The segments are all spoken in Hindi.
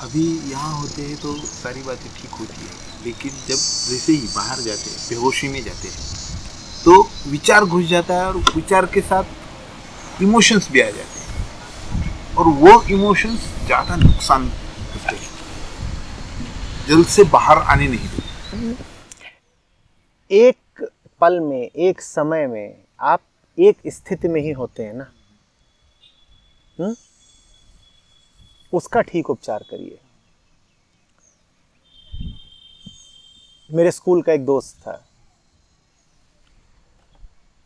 अभी यहाँ होते हैं तो सारी बातें ठीक होती है, लेकिन जब वैसे ही बाहर जाते हैं, बेहोशी में जाते हैं, तो विचार घुस जाता है और विचार के साथ इमोशंस भी आ जाते हैं और वो इमोशंस ज़्यादा नुकसान करते हैं, जल्द से बाहर आने नहीं देते। एक पल में, एक समय में आप एक स्थिति में ही होते हैं ना, उसका ठीक उपचार करिए। मेरे स्कूल का एक दोस्त था,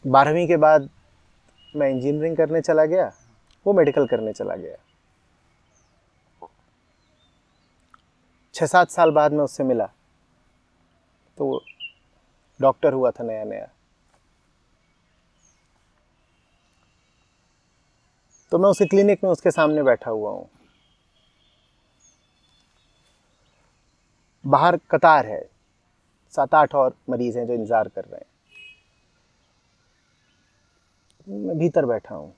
12वीं के बाद मैं इंजीनियरिंग करने चला गया, वो मेडिकल करने चला गया। 6-7 साल बाद मैं उससे मिला तो वो डॉक्टर हुआ था नया नया। तो मैं उसके क्लिनिक में उसके सामने बैठा हुआ हूँ। बाहर कतार है, 7-8 और मरीज हैं जो इंतजार कर रहे हैं। मैं भीतर बैठा हूँ।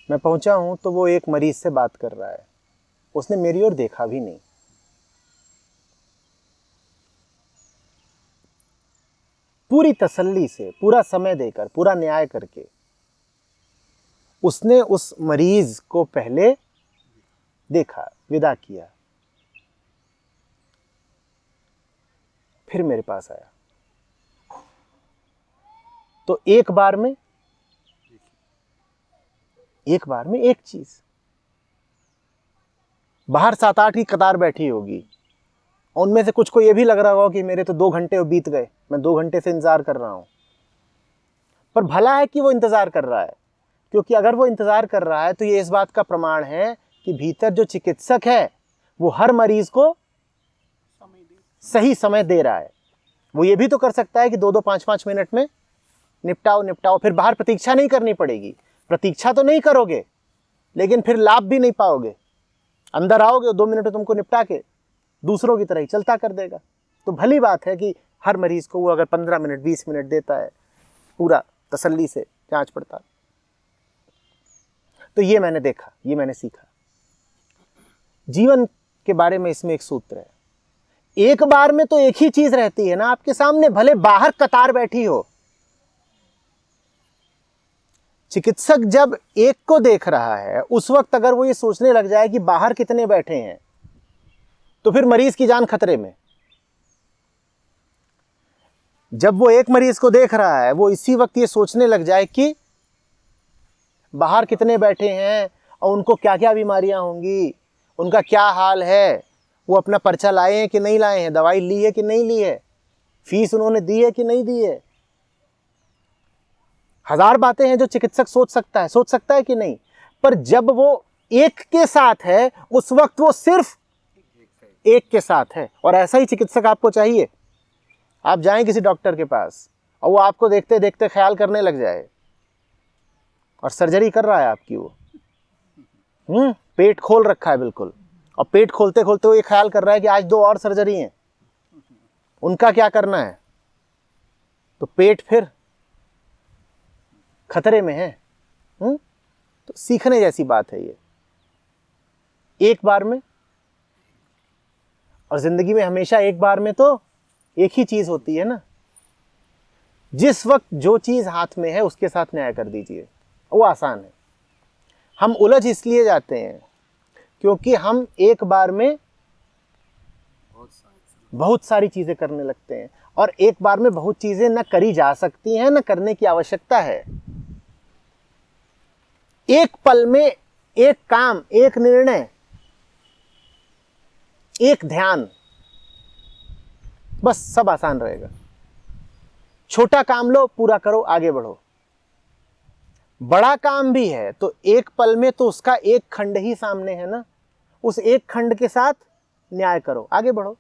मैं पहुंचा हूं तो वो एक मरीज से बात कर रहा है, उसने मेरी ओर देखा भी नहीं। पूरी तसल्ली से, पूरा समय देकर, पूरा न्याय करके उसने उस मरीज को पहले देखा, विदा किया, फिर मेरे पास आया। तो एक बार में एक चीज। बाहर 7-8 की कतार बैठी होगी, उनमें से कुछ को यह भी लग रहा होगा कि मेरे तो 2 घंटे बीत गए, मैं 2 घंटे से इंतजार कर रहा हूं। पर भला है कि वो इंतजार कर रहा है, क्योंकि अगर वो इंतजार कर रहा है तो ये इस बात का प्रमाण है कि भीतर जो चिकित्सक है वो हर मरीज को सही समय दे रहा है। वो ये भी तो कर सकता है कि 2-2, 5-5 मिनट में निपटाओ, फिर बाहर प्रतीक्षा नहीं करनी पड़ेगी। प्रतीक्षा तो नहीं करोगे, लेकिन फिर लाभ भी नहीं पाओगे। अंदर आओगे, 2 मिनट में तुमको निपटा के दूसरों की तरह ही चलता कर देगा। तो भली बात है कि हर मरीज को वो अगर 15 मिनट, 20 मिनट देता है, पूरा तसल्ली से जांच पड़ताल। तो ये मैंने देखा, ये मैंने सीखा। जीवन के बारे में इसमें एक सूत्र है, एक बार में तो एक ही चीज रहती है ना आपके सामने, भले बाहर कतार बैठी हो। चिकित्सक जब एक को देख रहा है, उस वक्त अगर वो ये सोचने लग जाए कि बाहर कितने बैठे हैं, तो फिर मरीज की जान खतरे में। जब वो एक मरीज को देख रहा है, वो इसी वक्त ये सोचने लग जाए कि बाहर कितने बैठे हैं और उनको क्या क्या बीमारियां होंगी, उनका क्या हाल है, वो अपना पर्चा लाए हैं कि नहीं लाए हैं, दवाई ली है कि नहीं ली है, फीस उन्होंने दी है कि नहीं दी है। 1000 बातें हैं जो चिकित्सक सोच सकता है कि नहीं। पर जब वो एक के साथ है, उस वक्त वो सिर्फ एक के साथ है। और ऐसा ही चिकित्सक आपको चाहिए। आप जाएं किसी डॉक्टर के पास और वो आपको देखते देखते ख्याल करने लग जाए और सर्जरी कर रहा है आपकी, वो पेट खोल रखा है बिल्कुल, और पेट खोलते खोलते वो ये ख्याल कर रहा है कि आज 2 और सर्जरी हैं, उनका क्या करना है, तो पेट फिर खतरे में है। तो सीखने जैसी बात है ये, एक बार में। और जिंदगी में हमेशा एक बार में तो एक ही चीज होती है ना। जिस वक्त जो चीज हाथ में है उसके साथ न्याय कर दीजिए, वो आसान है। हम उलझ इसलिए जाते हैं क्योंकि हम एक बार में बहुत सारी चीजें करने लगते हैं, और एक बार में बहुत चीजें न करी जा सकती हैं, न करने की आवश्यकता है। एक पल में एक काम, एक निर्णय, एक ध्यान, बस सब आसान रहेगा। छोटा काम लो, पूरा करो, आगे बढ़ो। बड़ा काम भी है तो एक पल में तो उसका एक खंड ही सामने है ना, उस एक खंड के साथ न्याय करो, आगे बढ़ो।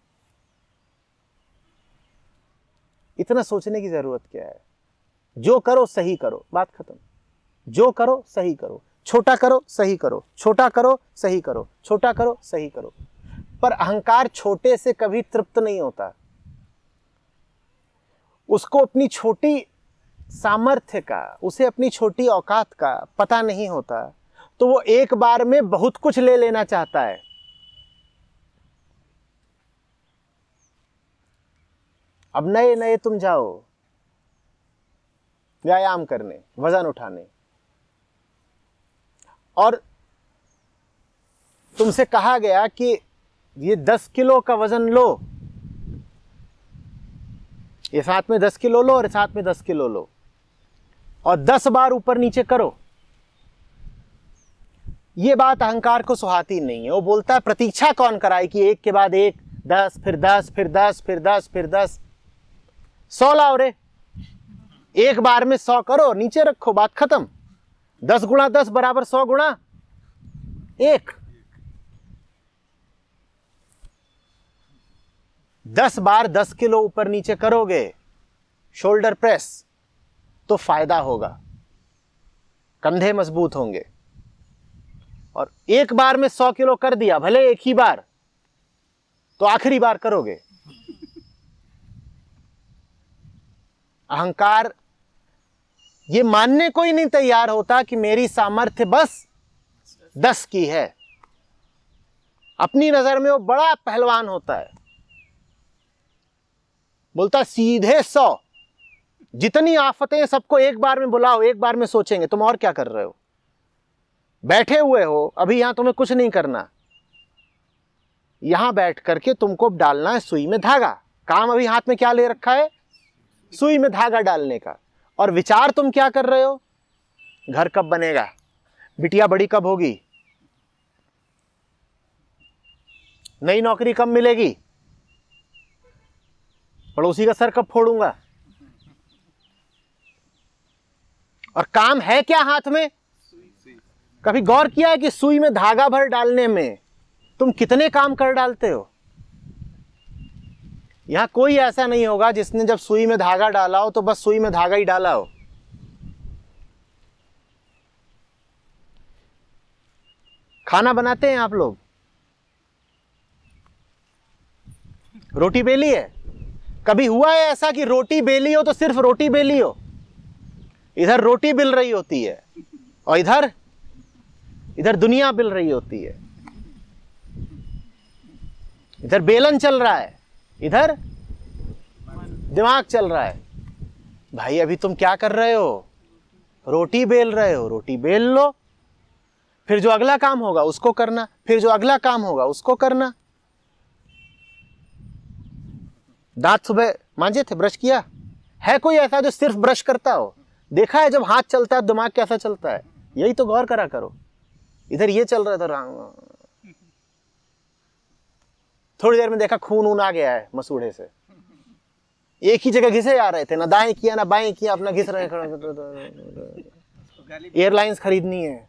इतना सोचने की जरूरत क्या है। जो करो सही करो, बात खत्म। जो करो सही करो, छोटा करो सही करो, छोटा करो सही करो, छोटा करो सही करो। पर अहंकार छोटे से कभी तृप्त नहीं होता। उसको अपनी छोटी सामर्थ्य का, उसे अपनी छोटी औकात का पता नहीं होता, तो वो एक बार में बहुत कुछ ले लेना चाहता है। अब नए नए तुम जाओ व्यायाम करने, वजन उठाने, और तुमसे कहा गया कि ये 10 किलो का वजन लो, ये साथ में 10 किलो लो और साथ में 10 किलो लो, और 10 बार ऊपर नीचे करो। ये बात अहंकार को सुहाती नहीं है। वो बोलता है प्रतीक्षा कौन कराए कि एक के बाद एक, 10 फिर 10 फिर 10 फिर 10 फिर 10, 100 लाओ रे, एक बार में 100 करो, नीचे रखो, बात खत्म। 10 गुणा 10 बराबर 100 गुणा 1। 10 बार 10 किलो ऊपर नीचे करोगे शोल्डर प्रेस तो फायदा होगा, कंधे मजबूत होंगे। और एक बार में 100 किलो कर दिया, भले एक ही बार, तो आखिरी बार करोगे। अहंकार ये मानने को ही नहीं तैयार होता कि मेरी सामर्थ्य बस 10 की है। अपनी नजर में वो बड़ा पहलवान होता है, बोलता सीधे 100, जितनी आफतें सबको एक बार में बुलाओ, एक बार में सोचेंगे। तुम और क्या कर रहे हो? बैठे हुए हो अभी, यहां तुम्हें कुछ नहीं करना, यहां बैठ करके तुमको डालना है सुई में धागा। काम अभी हाथ में क्या ले रखा है? सुई में धागा डालने का। और विचार तुम क्या कर रहे हो? घर कब बनेगा, बिटिया बड़ी कब होगी, नई नौकरी कब मिलेगी, पड़ोसी का सर कब फोड़ूंगा। और काम है क्या हाथ में? कभी गौर किया है कि सुई में धागा भर डालने में तुम कितने काम कर डालते हो? यहां कोई ऐसा नहीं होगा जिसने जब सुई में धागा डाला हो तो बस सुई में धागा ही डाला हो। खाना बनाते हैं आप लोग, रोटी बेली है? कभी हुआ है ऐसा कि रोटी बेली हो तो सिर्फ रोटी बेली हो? इधर रोटी बिल रही होती है और इधर दुनिया बिल रही होती है। इधर बेलन चल रहा है, इधर दिमाग चल रहा है। भाई अभी तुम क्या कर रहे हो? रोटी बेल रहे हो, रोटी बेल लो, फिर जो अगला काम होगा उसको करना, फिर जो अगला काम होगा उसको करना। दांत सुबह मांजे थे, ब्रश किया? है कोई ऐसा जो सिर्फ ब्रश करता हो? देखा है जब हाथ चलता है दिमाग कैसा चलता है? यही तो गौर करा करो। इधर ये चल रहा था, थोड़ी देर में देखा खून ऊन आ गया है मसूड़े से, एक ही जगह घिसे आ रहे थे, ना दाएं किया ना बाएं किया, अपना घिस रहे हैं। एयरलाइंस खरीदनी है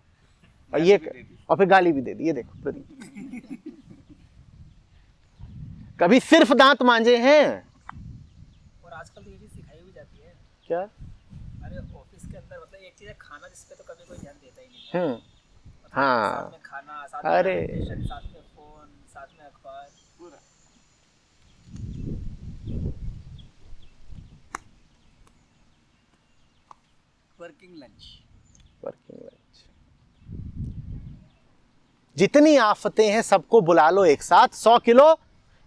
और ये, और फिर गाली भी दे दी। ये देखो प्रदीप, कभी सिर्फ दांत मांजे हैं? और आजकल तो ये चीज सिखाई भी जाती है। क्या? अरे ऑफिस के अंदर मतलब एक चीज है खाना, जिस पे तो कभी कोई ध्यान देता ही नहीं है। हाँ, साथ में खाना, साथ में अरे मेडिटेशन, साथ में फोन, साथ में अखबार, पूरा। Working lunch. जितनी आफतें हैं सबको बुला लो एक साथ, 100 किलो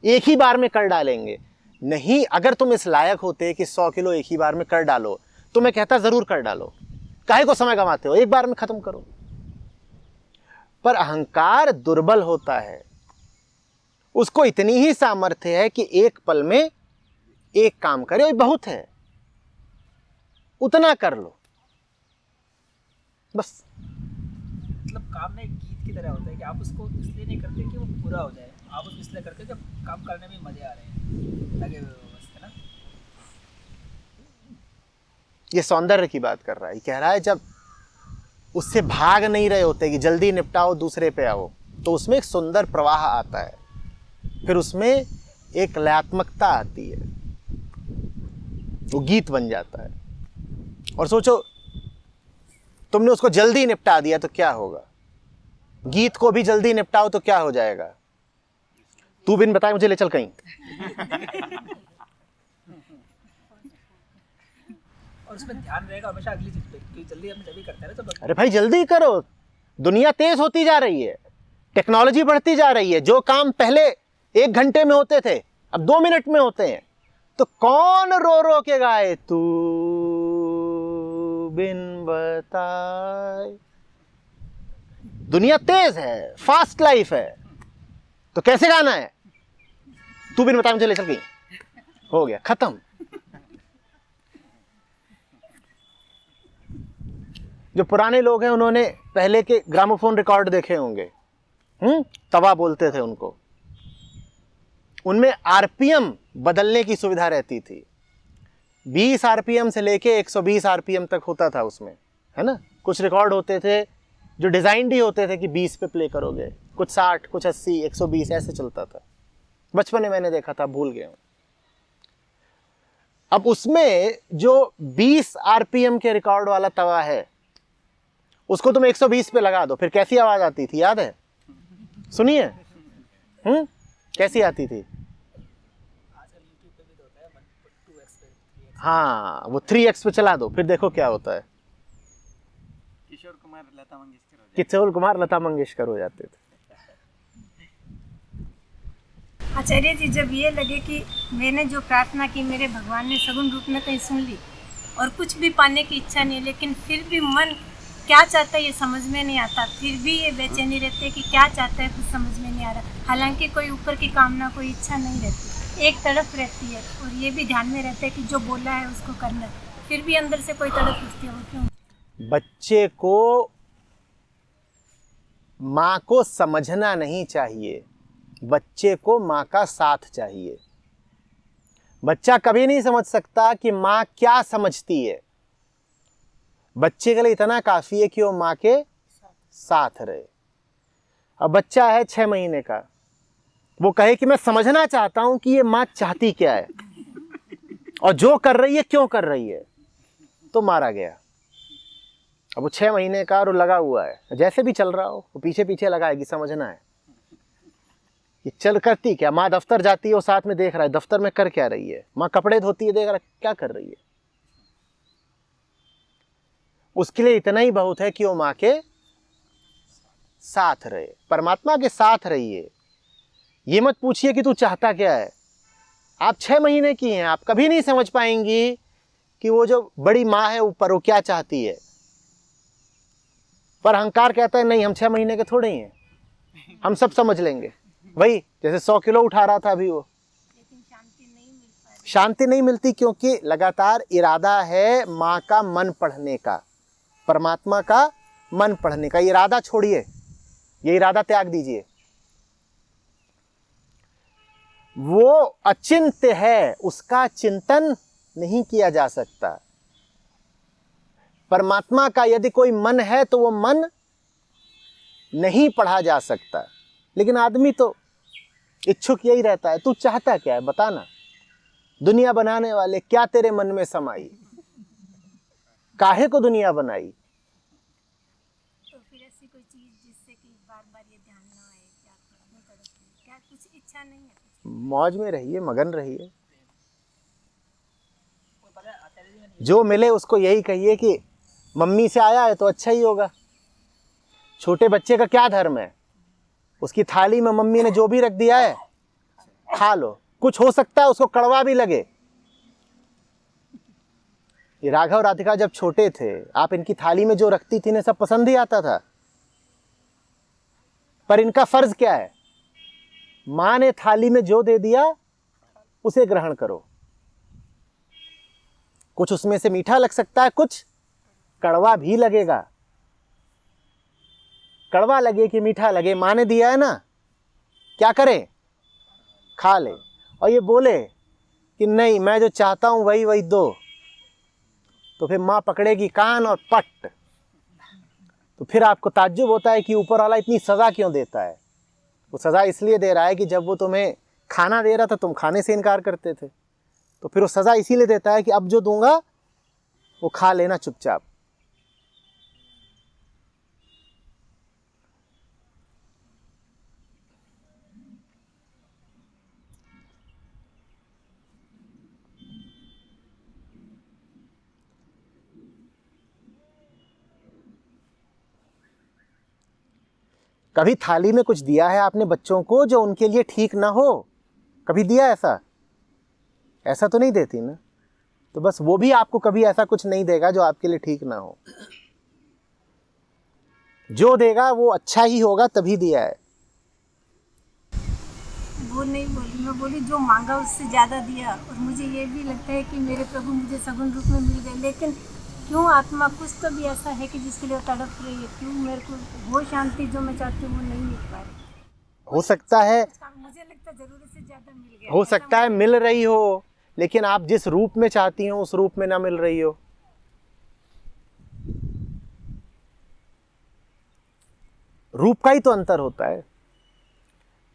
एक ही बार में कर डालेंगे। नहीं, अगर तुम इस लायक होते कि 100 किलो एक ही बार में कर डालो तो मैं कहता जरूर कर डालो, काहे को समय गंवाते हो, एक बार में खत्म करो। पर अहंकार दुर्बल होता है, उसको इतनी ही सामर्थ्य है कि एक पल में एक काम करे, वो बहुत है, उतना कर लो बस। मतलब काम में एक गीत की तरह होता है कि आप उसको इसलिए नहीं करते कि वो पूरा हो जाए, आप उसको इसलिए करते हो कि काम करने में मजे आ रहे हैं, लगे हुए हो बस, है ना। ये सौंदर्य की बात कर रहा है, कह रहा है जब उससे भाग नहीं रहे होते कि जल्दी निपटाओ दूसरे पे आओ, तो उसमें एक सुंदर प्रवाह आता है, फिर उसमें एक लयात्मकता आती है, वो गीत बन जाता है। और सोचो तुमने उसको जल्दी निपटा दिया तो क्या होगा, गीत को भी जल्दी निपटाओ तो क्या हो जाएगा। तू बिन बताए मुझे ले चल कहीं। और उसमें ध्यान रहेगा हमेशा अगली चीज पे, क्योंकि जल्दी हम जब भी करते हैं ना तो अरे भाई जल्दी करो, दुनिया तेज होती जा रही है, टेक्नोलॉजी बढ़ती जा रही है। जो काम पहले 1 घंटे में होते थे अब 2 मिनट में होते हैं। तो कौन रो रो के गाए तू बिन बताए। दुनिया तेज है, फास्ट लाइफ है, तो कैसे गाना है? तू बिन बताए मुझे ले चल गई, हो गया, खत्म। जो पुराने लोग हैं उन्होंने पहले के ग्रामोफोन रिकॉर्ड देखे होंगे, तवा बोलते थे उनको। उनमें आरपीएम बदलने की सुविधा रहती थी। 20 आरपीएम से लेके 120 आरपीएम तक होता था उसमें, है ना। कुछ रिकॉर्ड होते थे जो डिजाइंड ही होते थे कि 20 पे प्ले करोगे, कुछ 60, कुछ 80, 120 ऐसे चलता था। बचपन में मैंने देखा था, भूल गया हूं। अब उसमें जो 20 आरपीएम के रिकॉर्ड वाला तवा है उसको तुम 120 पे लगा दो, फिर कैसी आवाज आती थी याद है? सुनिए, कैसी आती थी? आजकल यूट्यूब पे भी तो होता है 2x पे 3x। हाँ, वो 3x पे चला दो, फिर देखो क्या होता है। किशोर कुमार लता मंगेशकर हो जाते थे। आचार्य जी, जब ये लगे कि मैंने जो प्रार्थना की मेरे भगवान ने सगुण रूप में कहीं सुन ली और कुछ भी पाने की इच्छा नहीं, लेकिन फिर भी मन क्या चाहता है ये समझ में नहीं आता, फिर भी ये बेचैनी रहती है कि क्या चाहता है कुछ समझ में नहीं आ रहा। हालांकि कोई ऊपर की कामना, कोई इच्छा नहीं रहती, एक तड़प रहती है और ये भी ध्यान में रहता है कि जो बोला है उसको करना है, फिर भी अंदर से कोई तड़प उठती है। वो क्यों? बच्चे को माँ को समझना नहीं चाहिए, बच्चे को माँ का साथ चाहिए। बच्चा कभी नहीं समझ सकता कि माँ क्या समझती है। बच्चे के लिए इतना काफी है कि वो माँ के साथ रहे। अब बच्चा है 6 महीने का, वो कहे कि मैं समझना चाहता हूं कि ये माँ चाहती क्या है और जो कर रही है क्यों कर रही है, तो मारा गया। अब वो 6 महीने का और लगा हुआ है, जैसे भी चल रहा हो वो पीछे पीछे लगा है कि समझना है ये चल करती क्या। माँ दफ्तर जाती है, वो साथ में देख रहा है दफ्तर में कर क्या रही है। माँ कपड़े धोती है, देख रहा है क्या कर रही है। उसके लिए इतना ही बहुत है कि वो माँ के साथ रहे, परमात्मा के साथ रहिए। ये मत पूछिए कि तू चाहता क्या है। आप 6 महीने की हैं, आप कभी नहीं समझ पाएंगी कि वो जो बड़ी माँ है ऊपर वो क्या चाहती है। पर अहंकार कहता है नहीं, हम 6 महीने के थोड़े ही हैं, हम सब समझ लेंगे। वही जैसे 100 किलो उठा रहा था अभी वो, लेकिन शांति नहीं मिल पा रही। शांति नहीं मिलती क्योंकि लगातार इरादा है माँ का मन पढ़ने का, परमात्मा का मन पढ़ने का। इरादा छोड़िए, ये इरादा त्याग दीजिए। वो अचिंत्य है, उसका चिंतन नहीं किया जा सकता। परमात्मा का यदि कोई मन है तो वो मन नहीं पढ़ा जा सकता। लेकिन आदमी तो इच्छुक यही रहता है, तू चाहता क्या है बताना। दुनिया बनाने वाले क्या तेरे मन में समाई, काहे को दुनिया बनाई। तो फिर ऐसी कोई चीज जिससे कि बार बार ये ध्यान ना आए, क्या क्यों तड़पती है? क्या कुछ इच्छा नहीं है? मौज में रहिए, मगन रहिए। वो पता है आचार्य जी, मैंने जो मिले उसको यही कहिए कि मम्मी से आया है तो अच्छा ही होगा। छोटे बच्चे का क्या धर्म है, उसकी थाली में मम्मी ने जो भी रख दिया है खा लो। कुछ हो सकता है उसको कड़वा भी लगे। ये राघव राधिका जब छोटे थे, आप इनकी थाली में जो रखती थी इन्हें सब पसंद ही आता था। पर इनका फर्ज क्या है, मां ने थाली में जो दे दिया उसे ग्रहण करो। कुछ उसमें से मीठा लग सकता है, कुछ कड़वा भी लगेगा। कड़वा लगे कि मीठा लगे, मां ने दिया है ना, क्या करें, खा ले। और ये बोले कि नहीं मैं जो चाहता हूं वही वही दो, तो फिर मां पकड़ेगी कान और पट। तो फिर आपको ताज्जुब होता है कि ऊपर वाला इतनी सजा क्यों देता है। वो सजा इसलिए दे रहा है कि जब वो तुम्हें खाना दे रहा था तुम खाने से इनकार करते थे, तो फिर वो सजा इसीलिए देता है कि अब जो दूंगा वो खा लेना चुपचाप। कभी थाली में कुछ दिया है आपने बच्चों को जो उनके लिए ठीक ना हो? कभी दिया ऐसा? ऐसा तो नहीं देती ना। तो बस वो भी आपको कभी ऐसा कुछ नहीं देगा जो आपके लिए ठीक ना हो। जो देगा वो अच्छा ही होगा, तभी दिया है। वो नहीं बोली, मैं बोली जो मांगा उससे ज़्यादा दिया। और मुझे ये भी लगता है कि मेरे प्रभु मुझे सगुन रूप में मिल गए, लेकिन क्यों आत्मा कुछ तो भी ऐसा है कि जिसके लिए वो तड़प रही है। क्यों मेरे को वो शांति जो मैं चाहती हूँ वो नहीं मिल पा रही। हो सकता है, मुझे लगता है ज़रूरत से ज़्यादा मिल गया। हो सकता है मिल रही हो, लेकिन आप जिस रूप में चाहती हो उस रूप में ना मिल रही हो। रूप का ही तो अंतर होता है।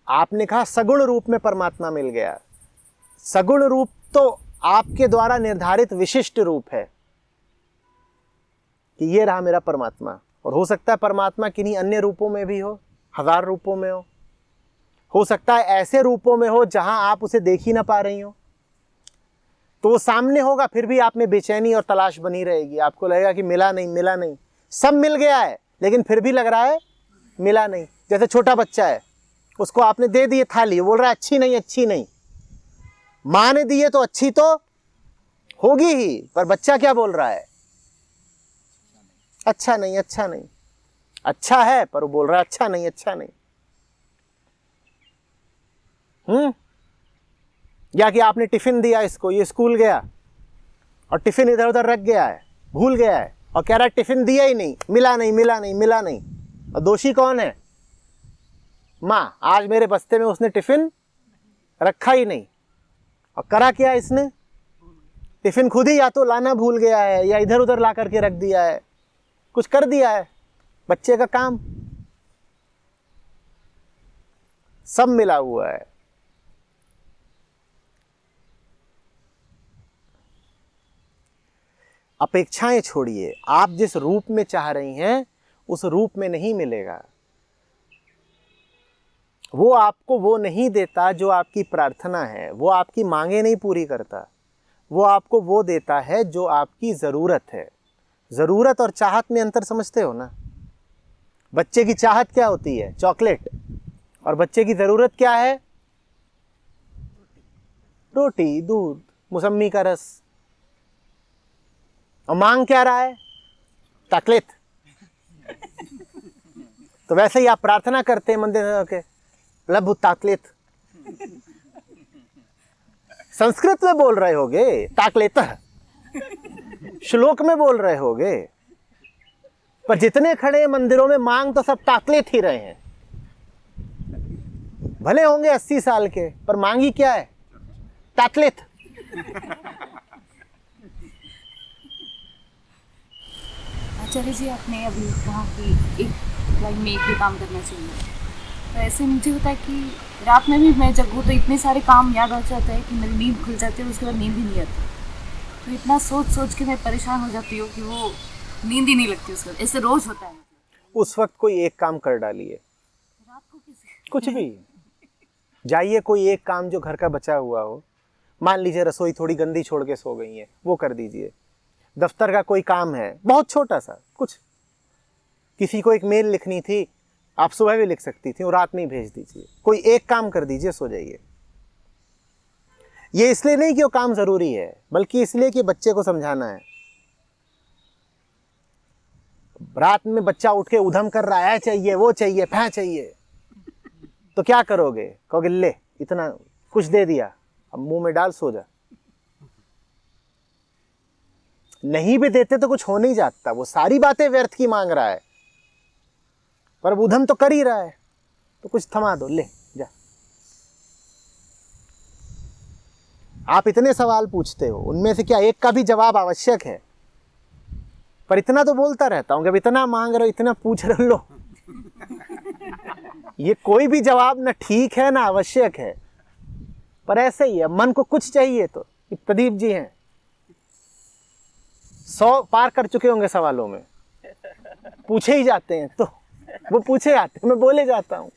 आपने कहा सगुण रूप में परमात्मा मिल गया। सगुण रूप तो आपके द्वारा निर्धारित विशिष्ट रूप है कि ये रहा मेरा परमात्मा। और हो सकता है परमात्मा किन्हीं अन्य रूपों में भी हो, 1000 रूपों में हो सकता है ऐसे रूपों में हो जहां आप उसे देख ही ना पा रही हो। तो वो सामने होगा, फिर भी आप में बेचैनी और तलाश बनी रहेगी। आपको लगेगा कि मिला नहीं, मिला नहीं। सब मिल गया है लेकिन फिर भी लग रहा है मिला नहीं। जैसे छोटा बच्चा है, उसको आपने दे दी थाली, बोल रहा है अच्छी नहीं, अच्छी नहीं। माँ ने दी है तो अच्छी तो होगी ही, पर बच्चा क्या बोल रहा है? अच्छा नहीं, अच्छा नहीं। अच्छा है पर वो बोल रहा है अच्छा नहीं, अच्छा नहीं। या कि आपने टिफिन दिया इसको, ये स्कूल गया और टिफिन इधर उधर रख गया है, भूल गया है और कह रहा है टिफिन दिया ही नहीं, मिला नहीं, मिला नहीं, मिला नहीं। और दोषी कौन है? माँ। आज मेरे बस्ते में उसने टिफिन रखा ही नहीं। और करा क्या इसने? टिफिन खुद ही या तो लाना भूल गया है या इधर उधर ला करके रख दिया है, कुछ कर दिया है। बच्चे का काम सब मिला हुआ है। अपेक्षाएं छोड़िए। आप जिस रूप में चाह रही हैं उस रूप में नहीं मिलेगा। वो आपको वो नहीं देता जो आपकी प्रार्थना है। वो आपकी मांगे नहीं पूरी करता। वो आपको वो देता है जो आपकी ज़रूरत है। ज़रूरत और चाहत में अंतर समझते हो ना? बच्चे की चाहत क्या होती है? चॉकलेट। और बच्चे की ज़रूरत क्या है? रोटी, दूध, मौसम्मी का रस। और मांग क्या रहा है? चॉकलेट। तो वैसे ही आप प्रार्थना करते हैं मंदिर में के, लभु ताकलेत। संस्कृत में बोल रहे होगे ताकलेत, श्लोक में बोल रहे होगे, पर जितने खड़े हैं मंदिरों में मांग तो सब ताकलेत ही रहे हैं। भले होंगे 80 साल के, पर मांगी क्या है? ताकलेत। आचार्य जी, आपने अभी कहा कि एक लाइन में एक ही काम करना चाहिए। तो ऐसे मुझे होता है कि रात में भी मैं जगूँ तो इतने सारे काम याद आ जाते हैं कि मेरी नींद खुल जाती है, उसके बाद नींद ही नहीं आती। तो इतना सोच सोच के मैं परेशान हो जाती हूँ कि वो नींद ही नहीं लगती उसके बाद। ऐसे रोज़ होता है। उस वक्त कोई एक काम कर डालिए, रात को किसी कुछ भी। जाइए कोई एक काम जो घर का बचा हुआ हो। मान लीजिए रसोई थोड़ी गंदी छोड़ के सो गई है, वो कर दीजिए। दफ्तर का कोई काम है बहुत छोटा सा, कुछ किसी को एक मेल लिखनी थी, आप सुबह भी लिख सकती थी, वो रात में ही भेज दीजिए। कोई एक काम कर दीजिए, सो जाइए। ये इसलिए नहीं कि वो काम जरूरी है, बल्कि इसलिए कि बच्चे को समझाना है। रात में बच्चा उठ के उधम कर रहा है, चाहिए वो चाहिए, फै चाहिए, तो क्या करोगे? कहोगे ले इतना कुछ दे दिया, अब मुंह में डाल, सो जा। नहीं भी देते तो कुछ हो नहीं जाता। वो सारी बातें व्यर्थ की मांग रहा है, पर अब उधम तो कर ही रहा है, तो कुछ थमा दो, ले जा। आप इतने सवाल पूछते हो, उनमें से क्या एक का भी जवाब आवश्यक है? पर इतना तो बोलता रहता हूं कि अब इतना मांग रहे हो, इतना पूछ रहे लो, ये कोई भी जवाब ना ठीक है ना आवश्यक है, पर ऐसे ही है। मन को कुछ चाहिए तो प्रदीप जी हैं, 100 पार कर चुके होंगे सवालों में, पूछे ही जाते हैं, तो वो पूछे जाते हैं, मैं बोले जाता हूं।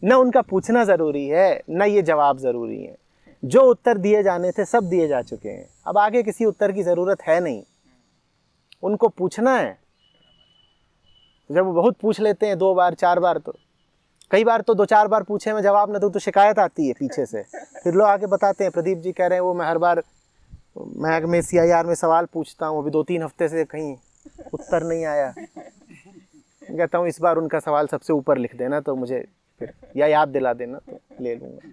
न उनका पूछना जरूरी है, न ये जवाब जरूरी है। जो उत्तर दिए जाने थे सब दिए जा चुके हैं। अब आगे किसी उत्तर की जरूरत है नहीं। उनको पूछना है। जब वो बहुत पूछ लेते हैं 2 बार 4 बार, तो कई बार तो 2-4 बार पूछे मैं जवाब न दूँ तो शिकायत आती है पीछे से, फिर लोग आके बताते हैं प्रदीप जी कह रहे हैं वो मैं हर बार महक में CIR में सवाल पूछता हूँ, अभी 2-3 हफ्ते से कहीं उत्तर नहीं आया। कहता हूँ इस बार उनका सवाल सबसे ऊपर लिख देना तो मुझे फिर या याद दिला देना तो ले लूँगा।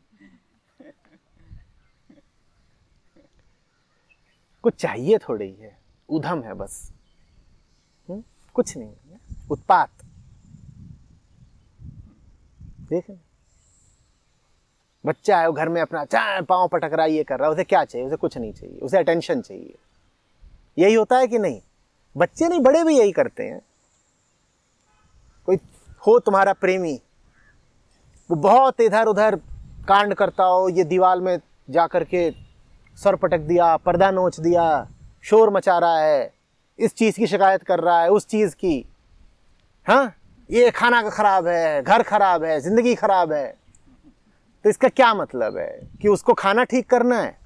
कुछ चाहिए थोड़ी है, उधम है बस, कुछ नहीं है, उत्पात। देखें बच्चा है वो घर में अपना चाय पाँव पटक रहा है, ये कर रहा है, उसे क्या चाहिए? उसे कुछ नहीं चाहिए, उसे अटेंशन चाहिए। यही होता है कि नहीं? बच्चे नहीं बड़े भी यही करते हैं। कोई हो तुम्हारा प्रेमी, वो बहुत इधर उधर कांड करता हो, ये दीवार में जा कर के सर पटक दिया, पर्दा नोच दिया, शोर मचा रहा है, इस चीज़ की शिकायत कर रहा है, उस चीज़ की, हाँ ये खाना का ख़राब है, घर ख़राब है, ज़िंदगी ख़राब है। तो इसका क्या मतलब है कि उसको खाना ठीक करना है,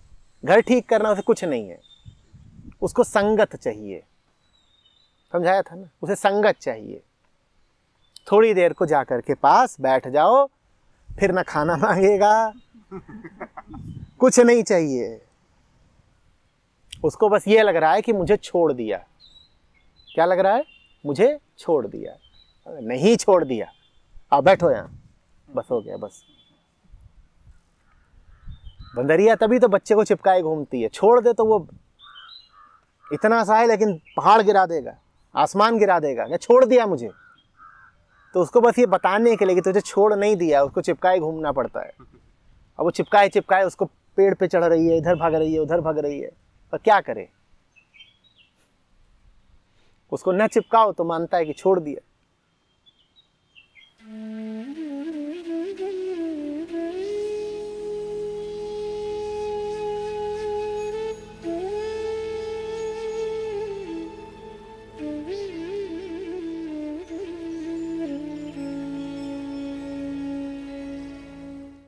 घर ठीक करना है? उसे कुछ नहीं है, उसको संगत चाहिए। समझाया था ना, उसे संगत चाहिए। थोड़ी देर को जाकर के पास बैठ जाओ, फिर ना खाना मांगेगा, कुछ नहीं चाहिए उसको। बस ये लग रहा है कि मुझे छोड़ दिया। क्या लग रहा है? मुझे छोड़ दिया। नहीं छोड़ दिया, अब बैठो यहाँ, बस हो गया। बस बंदरिया तभी तो बच्चे को चिपकाए घूमती है। छोड़ दे तो वो इतना सा है लेकिन पहाड़ गिरा देगा, आसमान गिरा देगा। क्या छोड़ दिया मुझे? तो उसको बस ये बताने के लिए कि तुझे छोड़ नहीं दिया, उसको चिपकाए घूमना पड़ता है। अब वो चिपकाए चिपकाए उसको पेड़ पे चढ़ रही है, इधर भाग रही है, उधर भाग रही है, और क्या करे? उसको न चिपकाओ तो मानता है कि छोड़ दिया।